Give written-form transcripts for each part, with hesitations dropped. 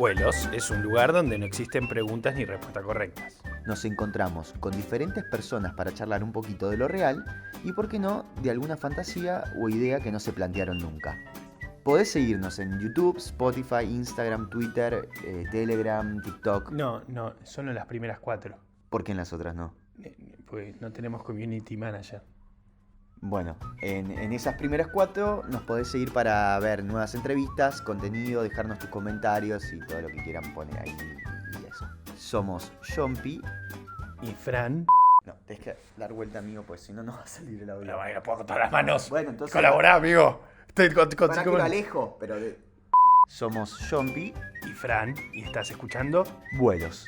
Vuelos es un lugar donde no existen preguntas ni respuestas correctas. Nos encontramos con diferentes personas para charlar un poquito de lo real y, por qué no, de alguna fantasía o idea que no se plantearon nunca. Podés seguirnos en YouTube, Spotify, Instagram, Twitter, Telegram, TikTok. No, solo en las primeras 4. ¿Por qué en las otras no? Pues no tenemos community manager. Bueno, en esas primeras 4 nos podés seguir para ver nuevas entrevistas, contenido, dejarnos tus comentarios y todo lo que quieran poner ahí y eso. Somos Jompi Y Fran. No, tenés que dar vuelta, amigo, pues si no, no va a salir el audio. No puedo contar las manos. Bueno, entonces... Colaborá, amigo. Para que lo alejo, pero... Somos Jompi y Fran, y estás escuchando Vuelos.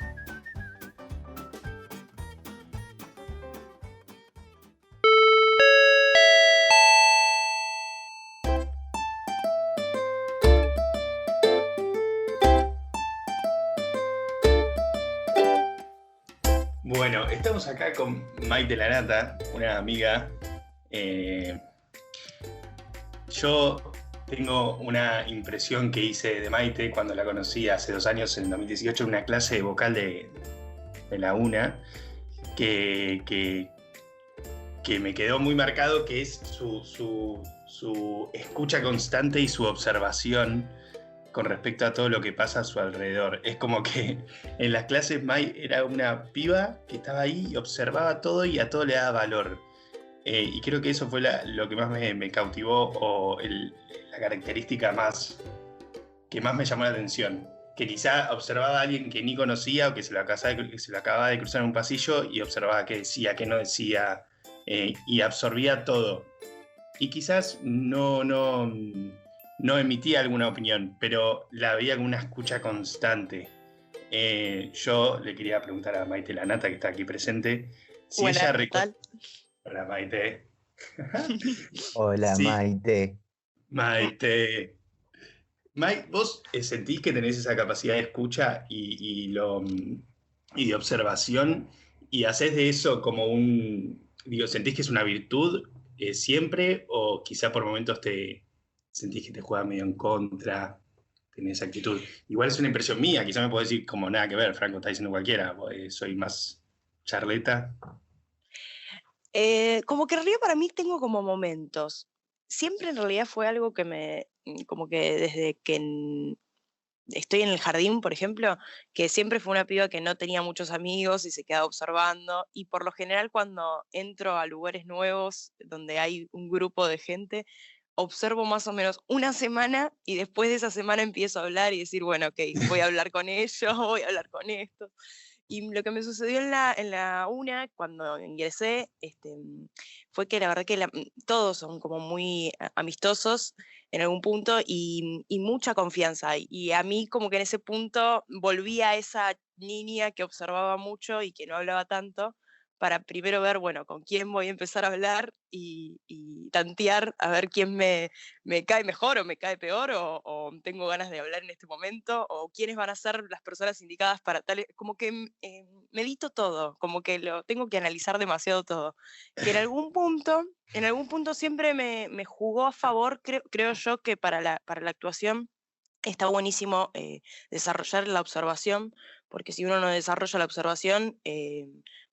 Bueno, estamos acá con Maite Lanata, una amiga. Yo tengo una impresión que hice de Maite cuando la conocí hace 2 años, en 2018, en una clase de vocal de la UNA, que me quedó muy marcado, que es su escucha constante y su observación con respecto a todo lo que pasa a su alrededor. Es como que en las clases Mai era una piba que estaba ahí y observaba todo y a todo le daba valor. Y creo que eso fue lo que más me cautivó, o la característica que más me llamó la atención. Que quizá observaba a alguien que ni conocía o que se lo acababa de cruzar en un pasillo y observaba qué decía, qué no decía, y absorbía todo. Y quizás no emitía alguna opinión, pero la veía con una escucha constante. Yo le quería preguntar a Maite Lanata, que está aquí presente, si Buenas, ella ¿qué tal? Hola, Maite. Hola, Sí. Maite. Maite. Mike, ¿vos sentís que tenés esa capacidad de escucha y de observación, y hacés de eso como sentís que es una virtud siempre, o quizá por momentos te sentís que te juega medio en contra, tenés esa actitud? Igual es una impresión mía, quizá me podés decir como nada que ver, Franco, está diciendo cualquiera, soy más charleta. Como que en realidad para mí tengo como momentos. Siempre en realidad fue algo que como que desde que estoy en el jardín, por ejemplo, que siempre fue una piba que no tenía muchos amigos y se quedaba observando, y por lo general cuando entro a lugares nuevos donde hay un grupo de gente, observo más o menos una semana y después de esa semana empiezo a hablar y decir, bueno, ok, voy a hablar con ellos, voy a hablar con estos. Y lo que me sucedió en la UNA, cuando ingresé, fue que la verdad que todos son como muy amistosos en algún punto y mucha confianza hay. Y a mí como que en ese punto volví a esa niña que observaba mucho y que no hablaba tanto, para primero ver, bueno, con quién voy a empezar a hablar y tantear a ver quién me cae mejor o me cae peor, o tengo ganas de hablar en este momento, o quiénes van a ser las personas indicadas para tal. Como que medito todo, como que lo tengo que analizar demasiado todo. Que en algún punto siempre me jugó a favor, creo yo, que para la actuación está buenísimo desarrollar la observación, porque si uno no desarrolla la observación,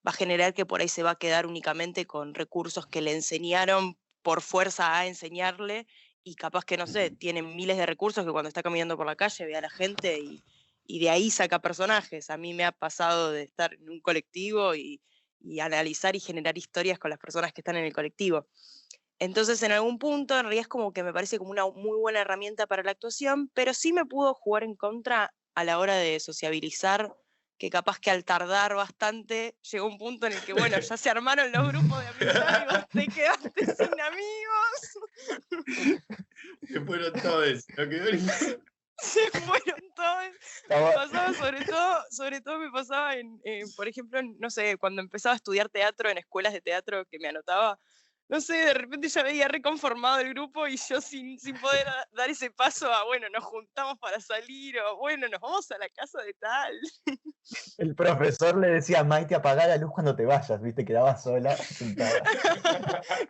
va a generar que por ahí se va a quedar únicamente con recursos que le enseñaron por fuerza a enseñarle, y capaz que, no sé, tiene miles de recursos que cuando está caminando por la calle ve a la gente y de ahí saca personajes. A mí me ha pasado de estar en un colectivo y analizar y generar historias con las personas que están en el colectivo. Entonces, en algún punto, en realidad es como que me parece como una muy buena herramienta para la actuación, pero sí me pudo jugar en contra a la hora de sociabilizar, que capaz que al tardar bastante llegó un punto en el que, bueno, ya se armaron los grupos de amistad y vos te quedaste sin amigos. Se fueron todos. Se fueron todos. Me pasaba sobre todo me pasaba por ejemplo, no sé, cuando empezaba a estudiar teatro en escuelas de teatro que me anotaba, no sé, de repente ya veía reconformado el grupo y yo sin poder dar ese paso a, bueno, nos juntamos para salir, o bueno, nos vamos a la casa de tal. El profesor le decía a Maite, apaga la luz cuando te vayas, ¿viste? Quedaba sola, sentada.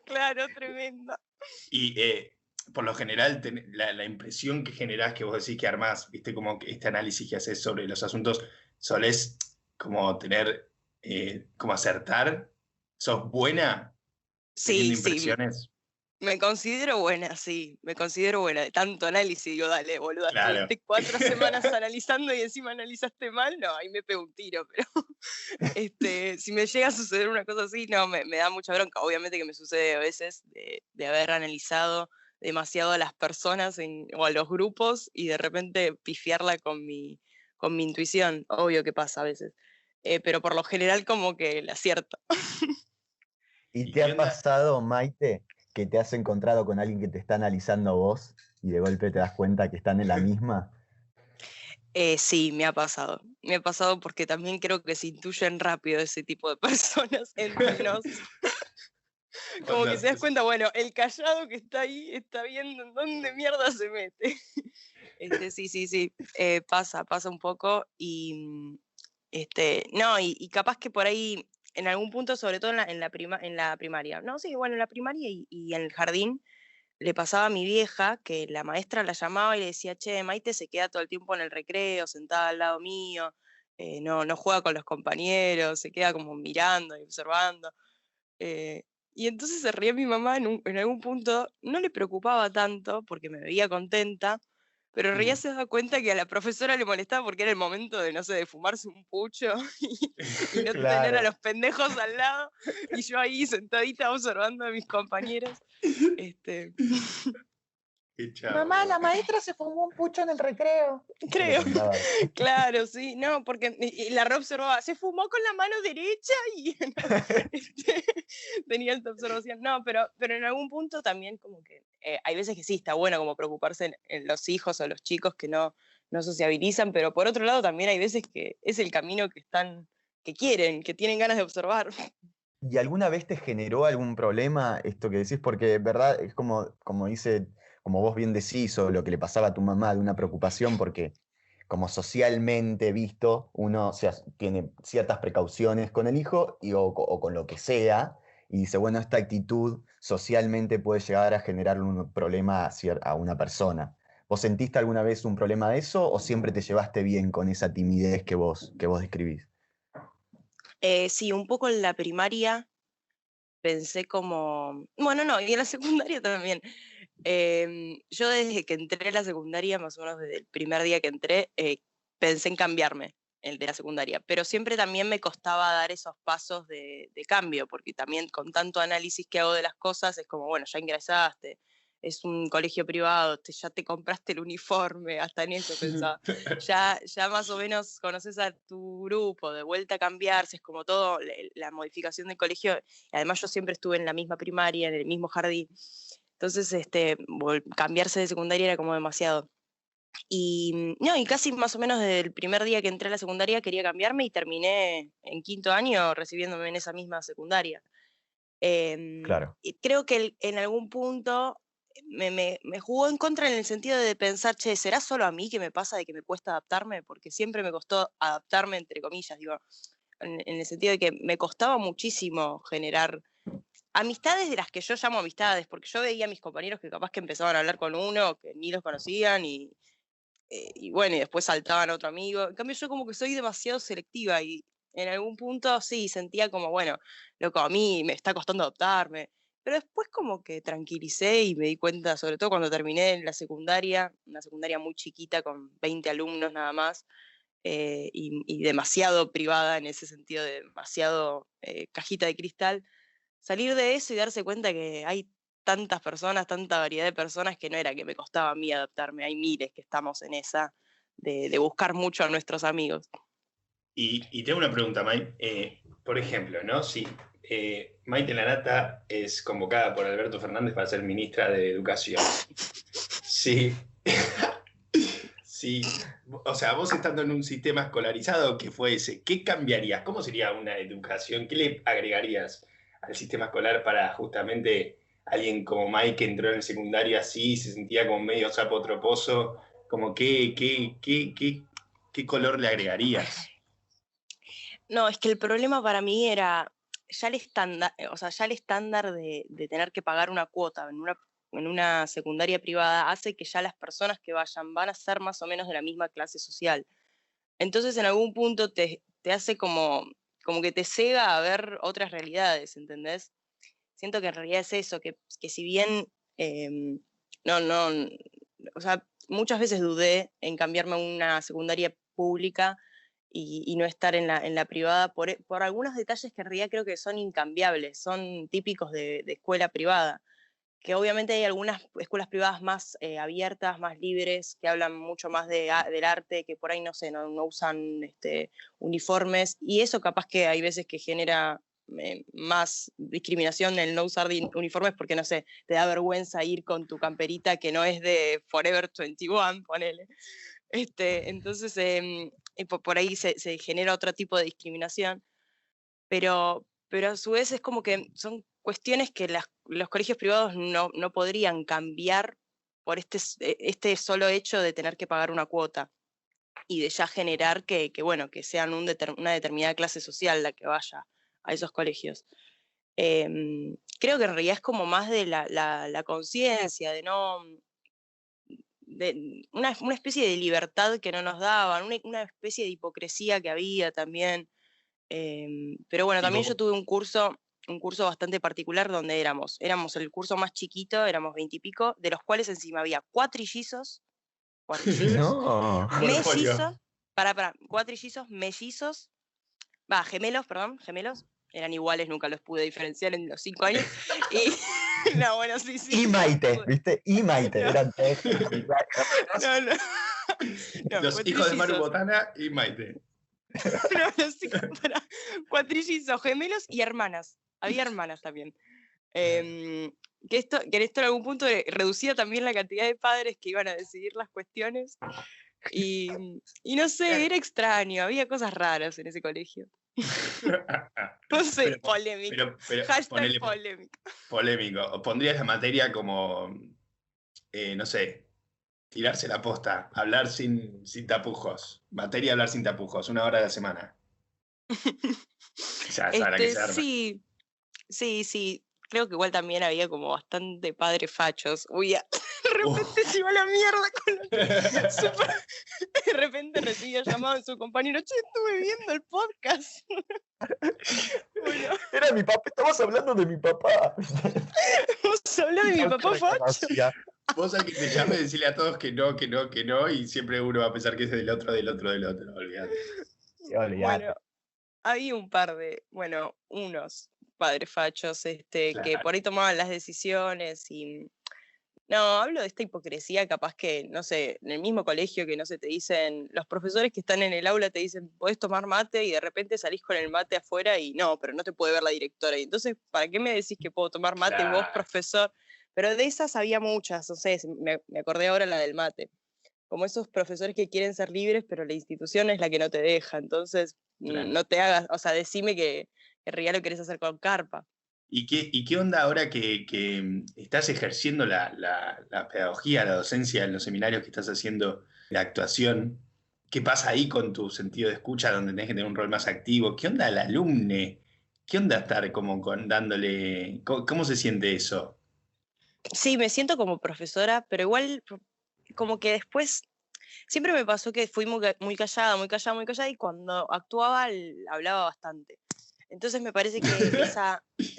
Claro, tremendo. Y por lo general, la impresión que generás, que vos decís que armás, viste, como que este análisis que haces sobre los asuntos, solés como tener, como acertar, sos buena teniendo Sí, sí, impresiones. me considero buena, sí, me considero buena. De tanto análisis, digo, dale, boluda, Claro. estuviste 4 semanas analizando y encima analizaste mal, no, ahí me pego un tiro, pero si me llega a suceder una cosa así, no, me da mucha bronca. Obviamente que me sucede a veces de haber analizado demasiado a las personas o a los grupos y de repente pifiarla con mi intuición. Obvio que pasa a veces. Pero por lo general como que la acierto. ¿Y ¿Y te qué ha onda? pasado, Maite, que te has encontrado con alguien que te está analizando a vos y de golpe te das cuenta que están en la misma? Sí, me ha pasado. Me ha pasado porque también creo que se intuyen rápido ese tipo de personas entre nos. Como que Onda, se das cuenta, bueno, el callado que está ahí está viendo en dónde mierda se mete. Sí, sí, sí, pasa un poco no, y capaz que por ahí, en algún punto, sobre todo en la primaria, no, sí, bueno, en la primaria y en el jardín, le pasaba a mi vieja que la maestra la llamaba y le decía, che, Maite se queda todo el tiempo en el recreo, sentada al lado mío, no juega con los compañeros, se queda como mirando y observando. Y entonces se reía mi mamá en algún punto, no le preocupaba tanto porque me veía contenta, pero reía se daba cuenta que a la profesora le molestaba porque era el momento de, no sé, de fumarse un pucho y no tener a Claro. los pendejos al lado, y yo ahí sentadita observando a mis compañeros. Este, qué chavo, Mamá, boludo. la maestra se fumó un pucho en el recreo. Se le Creo, contaba. claro, sí, no, porque y la reobservaba, se fumó con la mano derecha y no, este, tenía esta observación. No, pero en algún punto también como que hay veces que sí está bueno como preocuparse en los hijos o los chicos que no sociabilizan, pero por otro lado también hay veces que es el camino que quieren, que tienen ganas de observar. ¿Y alguna vez te generó algún problema esto que decís? Porque, ¿verdad? Es como vos bien decís, o lo que le pasaba a tu mamá, de una preocupación, porque como socialmente visto, uno tiene ciertas precauciones con el hijo o con lo que sea, y dice, bueno, esta actitud socialmente puede llegar a generar un problema a una persona. ¿Vos sentiste alguna vez un problema de eso o siempre te llevaste bien con esa timidez que vos describís? Sí, un poco en la primaria pensé como, bueno, no, y en la secundaria también. Yo desde que entré a la secundaria, más o menos desde el primer día que entré, pensé en cambiarme el de la secundaria, pero siempre también me costaba dar esos pasos de cambio, porque también con tanto análisis que hago de las cosas, es como, bueno, ya ingresaste, es un colegio privado, ya te compraste el uniforme, hasta en eso pensaba. Ya más o menos conoces a tu grupo, de vuelta a cambiarse, es como todo, la modificación del colegio, y además yo siempre estuve en la misma primaria, en el mismo jardín. Entonces, cambiarse de secundaria era como demasiado. Y no, y casi más o menos desde el primer día que entré a la secundaria quería cambiarme y terminé en 5.º recibiéndome en esa misma secundaria. Claro. Y creo que en algún punto me jugó en contra en el sentido de pensar, che, ¿será solo a mí que me pasa de que me cuesta adaptarme? Porque siempre me costó adaptarme, entre comillas, digo, en el sentido de que me costaba muchísimo generar amistades de las que yo llamo amistades, porque yo veía a mis compañeros que capaz que empezaban a hablar con uno, que ni los conocían, y bueno, y después saltaban a otro amigo. En cambio, yo como que soy demasiado selectiva y en algún punto sí sentía como, bueno, loco, a mí me está costando adaptarme. Pero después como que tranquilicé y me di cuenta, sobre todo cuando terminé en la secundaria, una secundaria muy chiquita con 20 alumnos nada más, y demasiado privada en ese sentido, de demasiado cajita de cristal, salir de eso y darse cuenta que hay tantas personas, tanta variedad de personas, que no era que me costaba a mí adaptarme, hay miles que estamos en esa de buscar mucho a nuestros amigos. Y tengo una pregunta, Mai. Por ejemplo, ¿no? Si Maite Lanata es convocada por Alberto Fernández para ser ministra de Educación. Sí. Sí. O sea, vos estando en un sistema escolarizado que fue ese, ¿qué cambiarías? ¿Cómo sería una educación? ¿Qué le agregarías al sistema escolar para justamente alguien como Mike que entró en el secundario así, se sentía como medio sapo troposo? Como ¿qué color le agregarías? No, es que el problema para mí era ya el estándar, o sea, ya el estándar de tener que pagar una cuota en una en una secundaria privada hace que ya las personas que vayan van a ser más o menos de la misma clase social. Entonces en algún punto te hace como que te cega a ver otras realidades, ¿entendés? Siento que en realidad es eso, que si bien no, o sea, muchas veces dudé en cambiarme a una secundaria pública y no estar en la privada por algunos detalles que en realidad creo que son incambiables, son típicos de escuela privada, que obviamente hay algunas escuelas privadas más abiertas, más libres, que hablan mucho más del arte, que por ahí no sé, no usan uniformes, y eso capaz que hay veces que genera más discriminación el no usar uniformes porque, no sé, te da vergüenza ir con tu camperita que no es de Forever 21, ponele. Entonces, por ahí se genera otro tipo de discriminación, pero a su vez es como que son cuestiones que los colegios privados no podrían cambiar por este solo hecho de tener que pagar una cuota y de ya generar que sean una determinada clase social la que vaya a esos colegios. Creo que en realidad es como más de la conciencia, de no... de una especie de libertad que no nos daban, una especie de hipocresía que había también. Pero bueno, también yo tuve un curso bastante particular donde éramos el curso más chiquito, éramos 20 y pico, de los cuales encima había cuatrillizos, No. mellizos, cuatrillizos, mellizos, gemelos, eran iguales, nunca los pude diferenciar en los 5 años, y no, bueno, sí. Y Maite, ¿viste? Y Maite, No. eran tres. No, Los hijos de Maru Botana y Maite. No, los hijos, cuatrillizos, gemelos y hermanas. Había hermanas también. Que en esto en algún punto reducía también la cantidad de padres que iban a decidir las cuestiones. Y no sé, era extraño, había cosas raras en ese colegio. No sé, polémico. Hashtag polémico. Polémico. ¿Pondrías la materia como, no sé, tirarse la posta, hablar sin tapujos? Materia hablar sin tapujos, 1 hora a la semana. Ya sabe la que se arma. Sí. Creo que igual también había como bastante padres fachos. Uy, de repente se iba a la mierda con de repente recibía llamado de su compañero. Che, estuve viendo el podcast. Bueno. Era mi papá, estamos hablando de mi papá. Vamos a hablar de mi papá facho. Vos al que te llame, decirle a todos que no, y siempre uno va a pensar que es del otro, olvidate. Bueno, había un par de, unos padres fachos, Claro. que por ahí tomaban las decisiones y... No, hablo de esta hipocresía, capaz que, no sé, en el mismo colegio que, no sé, te dicen, los profesores que están en el aula te dicen, podés tomar mate, y de repente salís con el mate afuera y no, pero no te puede ver la directora. Y entonces, ¿para qué me decís que puedo tomar mate vos, profesor? Pero de esas había muchas, no sé, me acordé ahora la del mate. Como esos profesores que quieren ser libres, pero la institución es la que no te deja. Entonces, no te hagas, o sea, decime que en realidad lo querés hacer con carpa. ¿Y qué onda ahora que estás ejerciendo la pedagogía, la docencia en los seminarios que estás haciendo, la actuación? ¿Qué pasa ahí con tu sentido de escucha, donde tenés que tener un rol más activo? ¿Qué onda el alumne? ¿Qué onda estar como dándole? ¿Cómo se siente eso? Sí, me siento como profesora, pero igual como que después siempre me pasó que fui muy callada, y cuando actuaba hablaba bastante. Entonces me parece que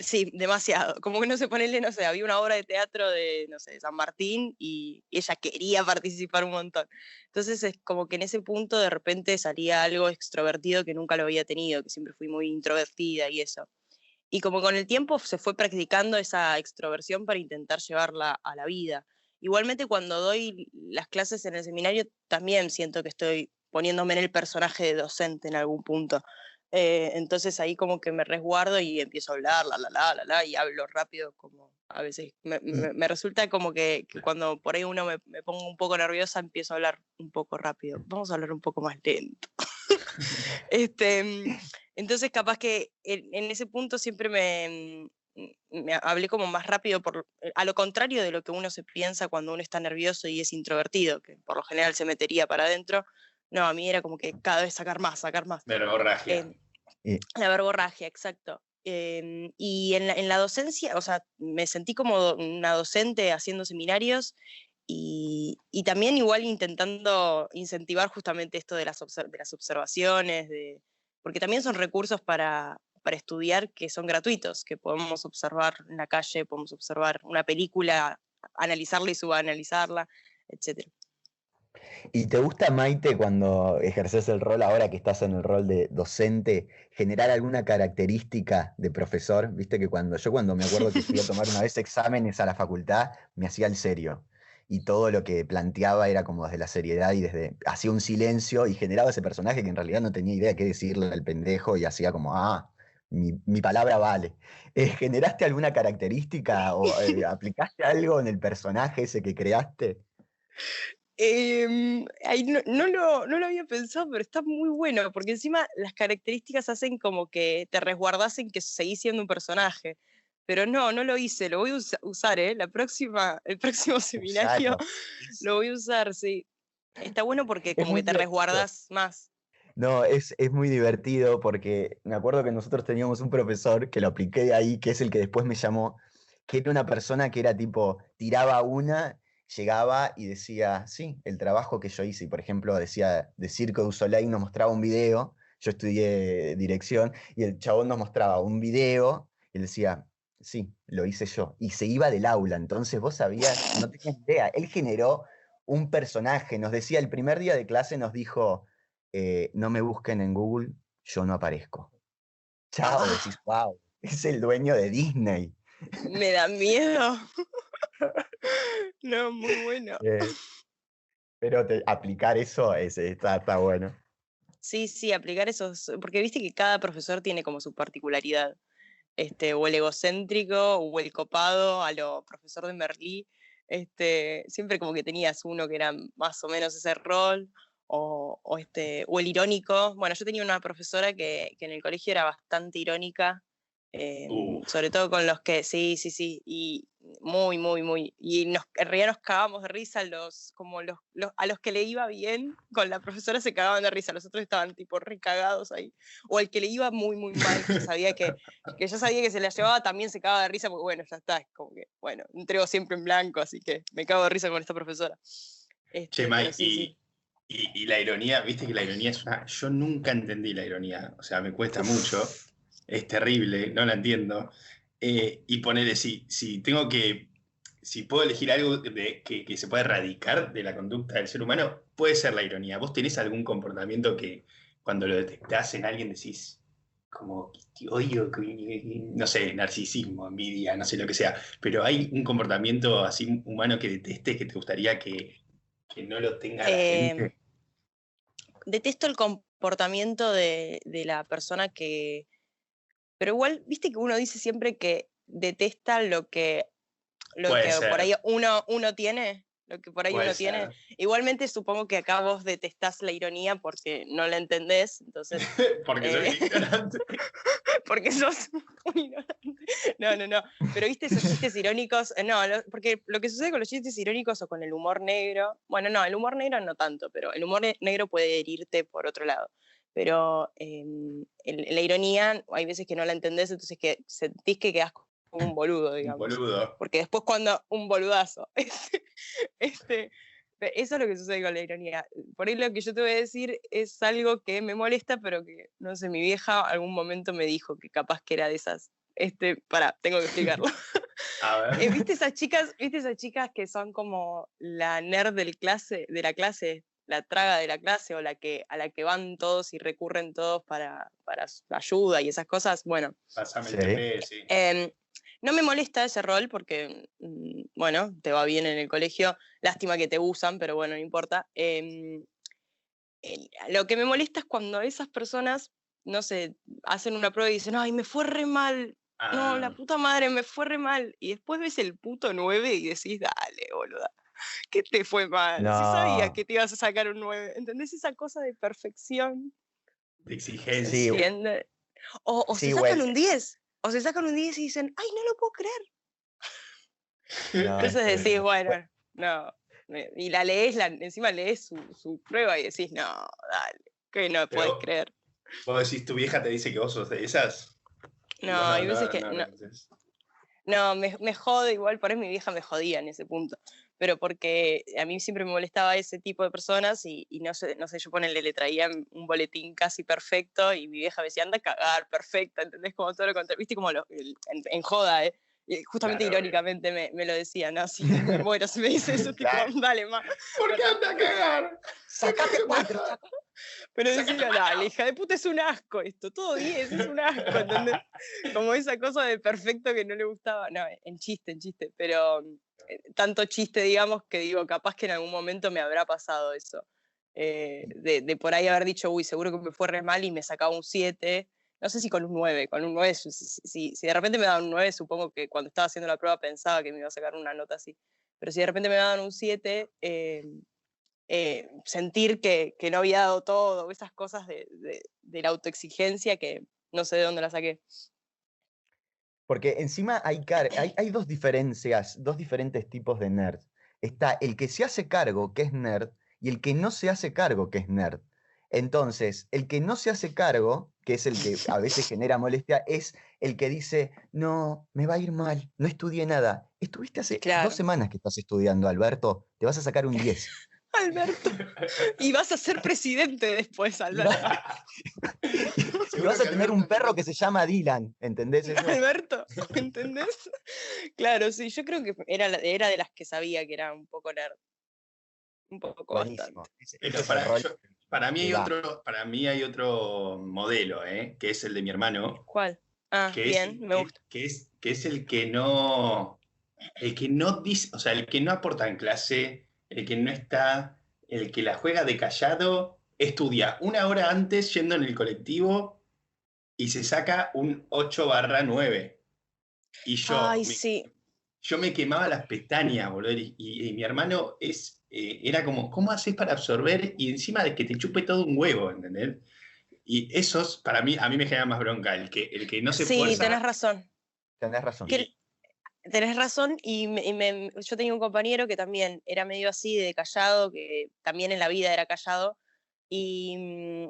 sí, demasiado, como que no sé, ponerle, no sé, había una obra de teatro de, no sé, San Martín y ella quería participar un montón. Entonces es como que en ese punto de repente salía algo extrovertido que nunca lo había tenido, que siempre fui muy introvertida y eso. Y como con el tiempo se fue practicando esa extroversión para intentar llevarla a la vida. Igualmente cuando doy las clases en el seminario también siento que estoy poniéndome en el personaje de docente en algún punto. Entonces ahí como que me resguardo y empiezo a hablar, y hablo rápido, como a veces me resulta como que cuando por ahí uno me pongo un poco nerviosa empiezo a hablar un poco rápido. Vamos a hablar un poco más lento. Entonces capaz que en ese punto siempre me hablé como más rápido, a lo contrario de lo que uno se piensa cuando uno está nervioso y es introvertido, que por lo general se metería para adentro. No, a mí era como que cada vez sacar más. Verborragia. La verborragia, exacto. Y en la docencia, o sea, me sentí como una docente haciendo seminarios y también igual intentando incentivar justamente esto de las observaciones, porque también son recursos para estudiar que son gratuitos, que podemos observar en la calle, podemos observar una película, analizarla y subanalizarla, etc. ¿Y te gusta, Maite, cuando ejerces el rol, ahora que estás en el rol de docente, generar alguna característica de profesor? Viste que cuando me acuerdo que fui a tomar una vez exámenes a la facultad, me hacía el serio. Y todo lo que planteaba era como desde la seriedad y hacía un silencio y generaba ese personaje que en realidad no tenía idea qué decirle al pendejo y hacía como, mi palabra vale. ¿Generaste alguna característica o aplicaste algo en el personaje ese que creaste? Ahí no lo había pensado, pero está muy bueno, porque encima las características hacen como que te resguardás en que seguís siendo un personaje. Pero no lo hice, lo voy a usar, ¿eh? El próximo seminario Usalo. lo voy a usar, sí. Está bueno porque Es como muy que te divertido. resguardás más. No, es muy divertido porque me acuerdo que nosotros teníamos un profesor que lo apliqué de ahí, que es el que después me llamó, que era una persona que era tipo, tiraba una, llegaba y decía, sí, el trabajo que yo hice. Y por ejemplo, decía, de Circo du Soleil nos mostraba un video, yo estudié dirección, y el chabón nos mostraba un video, y él decía, sí, lo hice yo. Y se iba del aula, entonces vos sabías, no tenías idea, él generó un personaje, nos decía, el primer día de clase nos dijo no me busquen en Google, yo no aparezco. Chao, decís, wow, es el dueño de Disney. Me da miedo. No, muy bueno. Pero aplicar eso está bueno. Sí, aplicar esos, porque viste que cada profesor tiene como su particularidad, o el egocéntrico, o el copado, a lo profesor de Merlí, siempre como que tenías uno que era más o menos ese rol, o el irónico. Bueno, yo tenía una profesora que en el colegio era bastante irónica, sobre todo con los que, sí, y muy, y en realidad nos cagábamos de risa, a los que le iba bien, con la profesora se cagaban de risa, los otros estaban tipo recagados ahí, o el que le iba muy mal, que sabía que yo sabía que se la llevaba, también se cagaba de risa, porque bueno, ya está, es como que, bueno, entrego siempre en blanco, así que me cago de risa con esta profesora. Che, Mai, Sí. y la ironía, viste que la ironía es una... Yo nunca entendí la ironía, o sea, me cuesta mucho, es terrible, no la entiendo. Y ponele, si puedo elegir algo que se pueda erradicar de la conducta del ser humano, puede ser la ironía. ¿Vos tenés algún comportamiento que cuando lo detectás en alguien decís, como, odio, no sé, narcisismo, envidia, no sé lo que sea, pero hay un comportamiento así humano que detestes que te gustaría que no lo tenga la gente? Detesto el comportamiento de la persona que... Pero igual, viste que uno dice siempre que detesta lo que Puede por ahí ser, uno tiene, lo que por ahí puede uno tiene. ser. Igualmente supongo que acá vos detestás la ironía porque no la entendés, entonces... Porque soy un ignorante. porque sos un ignorante. No. Pero viste esos chistes irónicos, porque lo que sucede con los chistes irónicos o con el humor negro, bueno, no, el humor negro no tanto, pero el humor negro puede herirte por otro lado. Pero la ironía, hay veces que no la entendés, entonces que sentís que quedás como un boludo, Un digamos. boludo. Porque después cuando un boludazo, eso es lo que sucede con la ironía. Por ahí lo que yo te voy a decir es algo que me molesta, pero que, no sé, mi vieja algún momento me dijo que capaz que era de esas. Tengo que explicarlo. A ver. ¿Viste esas chicas que son como la nerd de la clase, la traga de la clase, o a la que van todos y recurren todos para ayuda y esas cosas? Bueno. Pásame el Sí. TP, sí. No me molesta ese rol porque, bueno, te va bien en el colegio. Lástima que te usan, pero bueno, no importa. Lo que me molesta es cuando esas personas, no sé, hacen una prueba y dicen, ay, me fue re mal. No, la puta madre, me fue re mal. Y después ves el puto 9 y decís, dale, boluda, ¿qué te fue mal? No. Si sabías que te ibas a sacar un 9. ¿Entendés esa cosa de perfección? De ¿Se exigencia. entiende? O Sí, se sacan bueno. un 10. O se sacan un 10 y dicen, ay, no lo puedo creer. No, Entonces decís, bueno, no. Y encima lees su prueba y decís, no, dale, que no Pero puedes creer. vos decís, tu vieja te dice que vos sos de esas. No, hay veces que no no. conoces. No, me jode igual, por ahí mi vieja me jodía en ese punto, pero porque a mí siempre me molestaba ese tipo de personas y no sé, yo ponele, le traía un boletín casi perfecto y mi vieja me decía, anda a cagar, perfecto, ¿entendés? Como todo lo contrario, viste como en joda, ¿eh? Y justamente Claro, irónicamente me lo decía, ¿no? Sí, me muero si me dice eso, tipo, Claro. dale, más. ¿Por qué anda a cagar? Sacate 4, Pero decía, dale, hija de puta, es un asco esto, todo 10, es un asco, ¿entendés? Como esa cosa de perfecto que no le gustaba, no, en chiste, pero tanto chiste, digamos, que digo, capaz que en algún momento me habrá pasado eso, de por ahí haber dicho, uy, seguro que me fue re mal y me sacaba un 7, no sé si con un 9, si de repente me daban un 9, supongo que cuando estaba haciendo la prueba pensaba que me iba a sacar una nota así, pero si de repente me daban un 7, sentir que no había dado todo, esas cosas de la autoexigencia que no sé de dónde la saqué. Porque encima hay dos diferencias, dos diferentes tipos de nerds. Está el que se hace cargo, que es nerd, y el que no se hace cargo, que es nerd. Entonces, el que no se hace cargo, que es el que a veces genera molestia, es el que dice, no, me va a ir mal, no estudié nada. Estuviste hace Claro. 2 semanas que estás estudiando, Alberto, te vas a sacar un 10. Alberto, y vas a ser presidente después, Alberto. Y vas a tener un perro que se llama Dylan, ¿entendés eso? Alberto, ¿entendés? Claro, sí, yo creo que era de las que sabía que era un poco nerd. Un poco Buenísimo. bastante. Ese Pero es el rol para mí que va. para mí hay otro modelo, que es el de mi hermano, ¿Cuál? Ah, que bien, me gusta. que es el que no dice, o sea, el que no aporta en clase, el que no está, el que la juega de callado, estudia 1 hora antes yendo en el colectivo y se saca un 8/9. Y Ay, sí. yo me quemaba las pestañas, boludo, y mi hermano era como, ¿cómo haces para absorber? Y encima de que te chupe todo un huevo, ¿entendés? Y esos, para mí, a mí me genera más bronca, el que no se Sí, esfuerza. tenés razón. Tenés razón. Tenés razón, yo tenía un compañero que también era medio así de callado, que también en la vida era callado, y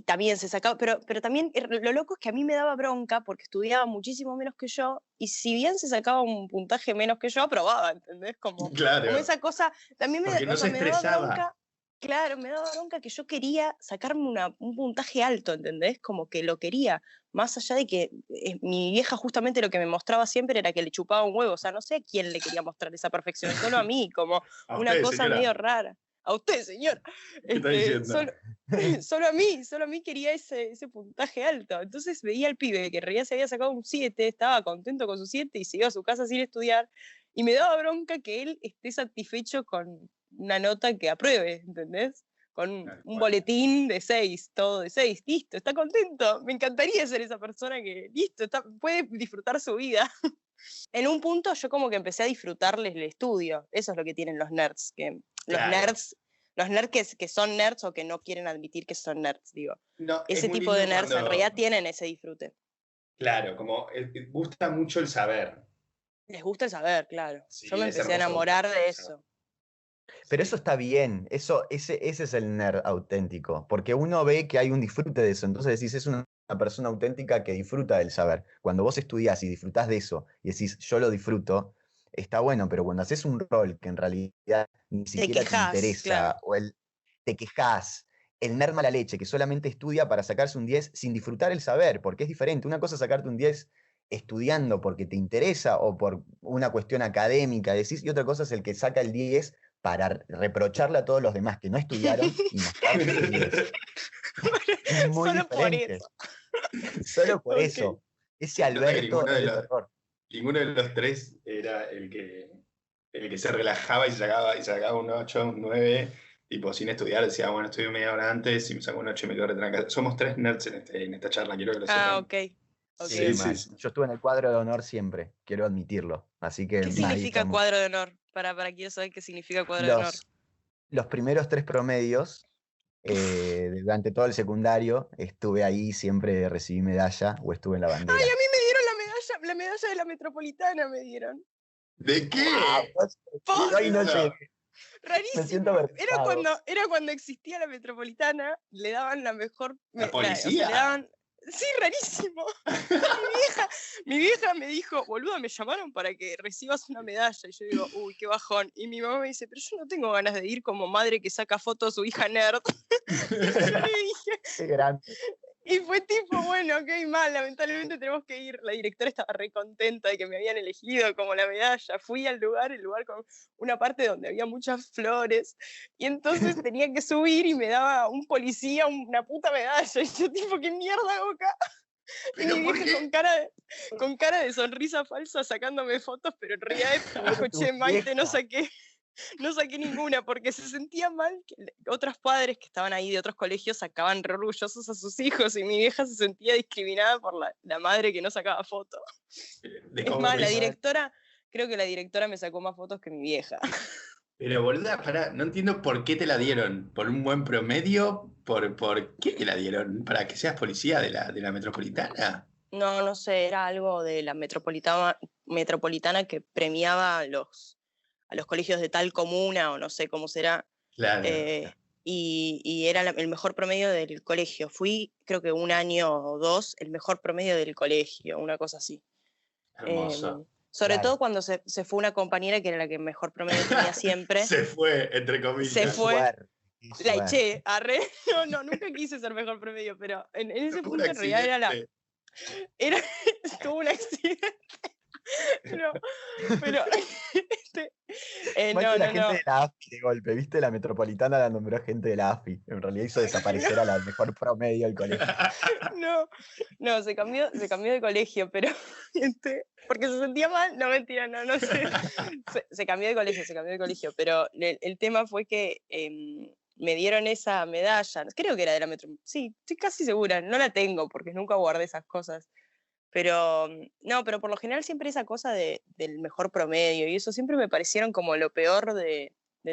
también se sacaba, pero también lo loco es que a mí me daba bronca porque estudiaba muchísimo menos que yo, y si bien se sacaba un puntaje menos que yo, aprobaba, ¿entendés? Como Claro, esa cosa, también porque no o sea, se me daba estresaba. bronca. Claro, me daba bronca que yo quería sacarme un puntaje alto, ¿entendés? Como que lo quería, más allá de que mi vieja justamente lo que me mostraba siempre era que le chupaba un huevo, o sea, no sé a quién le quería mostrar esa perfección, solo a mí, como A una usted, cosa señora. medio rara. A usted, señor. ¿Qué está diciendo? Solo a mí quería ese puntaje alto. Entonces veía al pibe que en realidad se había sacado un 7, estaba contento con su 7 y se iba a su casa sin estudiar, y me daba bronca que él esté satisfecho con una nota que apruebe, ¿entendés? Con un boletín de 6, todo de 6, listo, está contento. Me encantaría ser esa persona que, listo, puede disfrutar su vida. En un punto yo como que empecé a disfrutarles el estudio. Eso es lo que tienen los nerds, que Claro. los nerds que son nerds o que no quieren admitir que son nerds, digo. No, es Ese muy tipo de lindo nerds en cuando- realidad tienen ese disfrute. Claro, como gusta mucho el saber. Les gusta el saber, claro. Sí, Yo me es empecé a hermoso enamorar de el eso. Pero eso está bien, ese es el nerd auténtico, porque uno ve que hay un disfrute de eso, entonces decís, es una persona auténtica que disfruta del saber. Cuando vos estudiás y disfrutás de eso y decís, yo lo disfruto, está bueno, pero cuando haces un rol que en realidad ni siquiera te quejás, interesa, claro. o te quejás, el nerd mala leche, que solamente estudia para sacarse un 10 sin disfrutar el saber, porque es diferente. Una cosa es sacarte un 10 estudiando porque te interesa o por una cuestión académica, decís, y otra cosa es el que saca el 10 para reprocharle a todos los demás que no estudiaron y mostrarle el 10. Es muy Solo por diferente. eso. Solo por Ok. eso. Ese Lo que Alberto es de terror. ninguno de los tres era el que se relajaba y sacaba un 8, un 9, tipo sin estudiar, decía, bueno, estudio media hora antes y me saco un 8 y me quedo retranca. Somos 3 nerds en esta charla, quiero que lo sepan. Ah, ok. Sí, Sí, mal. sí. Yo estuve en el cuadro de honor siempre, quiero admitirlo. Así que ¿Qué ahí significa estamos. cuadro de honor? Para quiero saber qué significa cuadro de honor. Los primeros 3 promedios, durante todo el secundario, estuve ahí, siempre recibí medalla o estuve en la bandera. Ay, a mí me dieron la medalla de la Metropolitana, me dieron. ¿De qué? Posta. Ay, no llegué. Rarísimo. Me siento avergonzado. Era cuando existía la Metropolitana, le daban la mejor. ¿La policía? le daban Sí, rarísimo. Mi vieja me dijo, boluda, me llamaron para que recibas una medalla. Y yo digo, uy, qué bajón. Y mi mamá me dice, pero yo no tengo ganas de ir como madre que saca fotos a su hija nerd. Y yo le dije, Qué grande. y fue tipo, bueno, ok, mal, lamentablemente tenemos que ir. La directora estaba re contenta de que me habían elegido como la medalla. Fui al lugar, el lugar con una parte donde había muchas flores. Y entonces tenía que subir y me daba un policía una puta medalla. Y yo tipo, ¿qué mierda hago acá? Y ¿Pero mi por vieja qué? con cara de sonrisa falsa sacándome fotos, pero en realidad me dijo, Tu che, Maite, no vieja. saqué ninguna, porque se sentía mal que otros padres que estaban ahí de otros colegios sacaban re orgullosos a sus hijos y mi vieja se sentía discriminada por la madre que no sacaba fotos. De Es cómo más, es. creo que la directora me sacó más fotos que mi vieja. Pero boluda, pará, no entiendo por qué te la dieron. ¿Por un buen promedio? ¿Por qué te la dieron? ¿Para que seas policía de la metropolitana? No, no sé, era algo de la metropolitana que premiaba a los colegios de tal comuna o no sé cómo será. Claro, Y era el mejor promedio del colegio. Fui, creo que un año o dos, el mejor promedio del colegio, una cosa así. hermoso. Sobre Claro. todo cuando se fue una compañera que era la que mejor promedio tenía siempre. Se fue, entre Se Qué comillas. fue, suerte. Qué la suerte. eché, arre. No, nunca quise ser mejor promedio, pero en ese Un punto en realidad accidente. era, tuvo un accidente. No, pero Maite, la no, gente no. de la AFI de golpe, ¿viste? La metropolitana la nombró gente de la AFI. En realidad hizo desaparecer a la mejor promedio del colegio. No, se cambió de colegio, pero porque se sentía mal, no mentira, no sé. Se cambió de colegio, pero el tema fue que me dieron esa medalla, creo que era de la Metro, sí, estoy casi segura, no la tengo porque nunca guardé esas cosas. Pero no, pero por lo general siempre esa cosa del mejor promedio y eso siempre me parecieron como lo peor de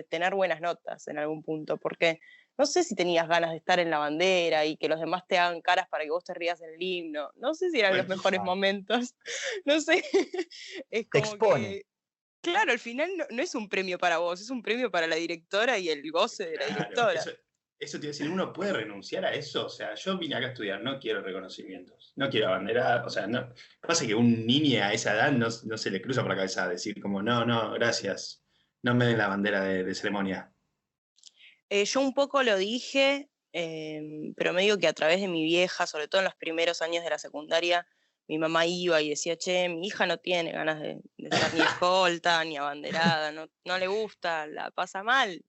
tener buenas notas en algún punto, porque no sé si tenías ganas de estar en la bandera y que los demás te hagan caras para que vos te rías en el himno, no sé si eran los Bueno, mejores claro. momentos, no sé, es Te como expone. que, claro, al final no es un premio para vos, es un premio para la directora y el goce de la claro, directora. eso te iba a decir, ¿uno puede renunciar a eso? O sea, yo vine acá a estudiar, no quiero reconocimientos, no quiero abanderar, o sea, no. Pasa que un niño a esa edad no se le cruza por la cabeza decir como, no, gracias, no me den la bandera de ceremonia. Yo un poco lo dije, pero me digo que a través de mi vieja, sobre todo en los primeros años de la secundaria, mi mamá iba y decía, che, mi hija no tiene ganas de estar ni escolta, ni abanderada, no le gusta, la pasa mal.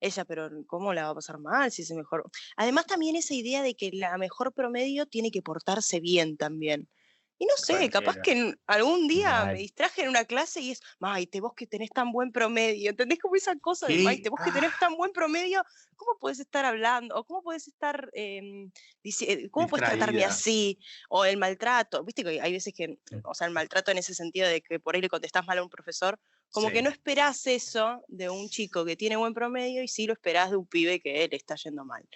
Ella, pero ¿cómo la va a pasar mal si es el mejor? Además también esa idea de que la mejor promedio tiene que portarse bien también. Y no sé, capaz Cualquiera. que algún día me Mal. distraje en una clase y es, Maite, vos que tenés tan buen promedio, ¿entendés? Como esa cosa de, ¿Qué? Maite, vos que tenés tan buen promedio, ¿cómo podés estar hablando? ¿O cómo podés estar, cómo podés tratarme Distraída. así? O el maltrato, viste que hay veces que, o sea, el maltrato en ese sentido de que por ahí le contestás mal a un profesor, como Sí. que no esperás eso de un chico que tiene buen promedio y sí lo esperás de un pibe que le está yendo mal.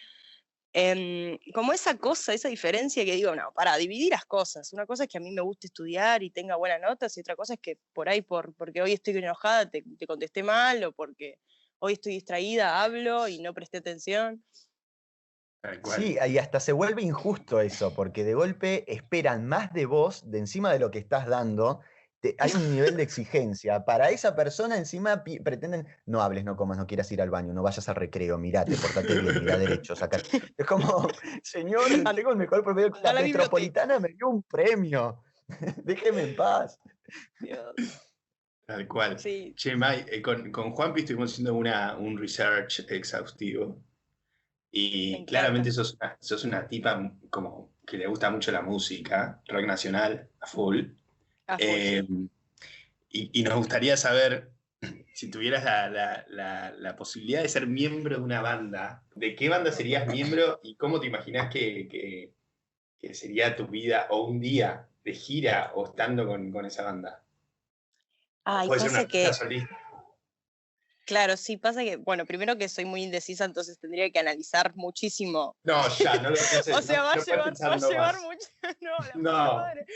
Como esa cosa, esa diferencia que digo, no, para dividir las cosas. Una cosa es que a mí me guste estudiar y tenga buenas notas y otra cosa es que por ahí, porque hoy estoy enojada, te contesté mal o porque hoy estoy distraída, hablo y no presté atención. Tal cual. Sí, y hasta se vuelve injusto eso, porque de golpe esperan más de vos, de encima de lo que estás dando. Hay un nivel de exigencia. Para esa persona encima pretenden, no hables, no comas, no quieras ir al baño, no vayas al recreo, mirate, portate bien, mira derecho, saca. Es como, señor, tengo el mejor promedio. Anda La a la biblioteca. metropolitana me dio un premio. Déjeme en paz. Dios. Tal cual. Sí, Che, Mai, con Juanpi estuvimos haciendo un research exhaustivo. me Y encanta. claramente sos una tipa como que le gusta mucho la música, rock nacional, a full. A full, Eh, sí. y nos gustaría saber, si tuvieras la posibilidad de ser miembro de una banda, ¿de qué banda serías miembro y cómo te imaginas que sería tu vida o un día de gira o estando con esa banda? Ay, Puede ser un pasa artista que, solista. claro, sí, pasa que, bueno, primero que soy muy indecisa, entonces tendría que analizar muchísimo. No, ya, no lo O pienses, sea, no puedes va a pensarlo llevar más. mucho. No, la puta No. madre.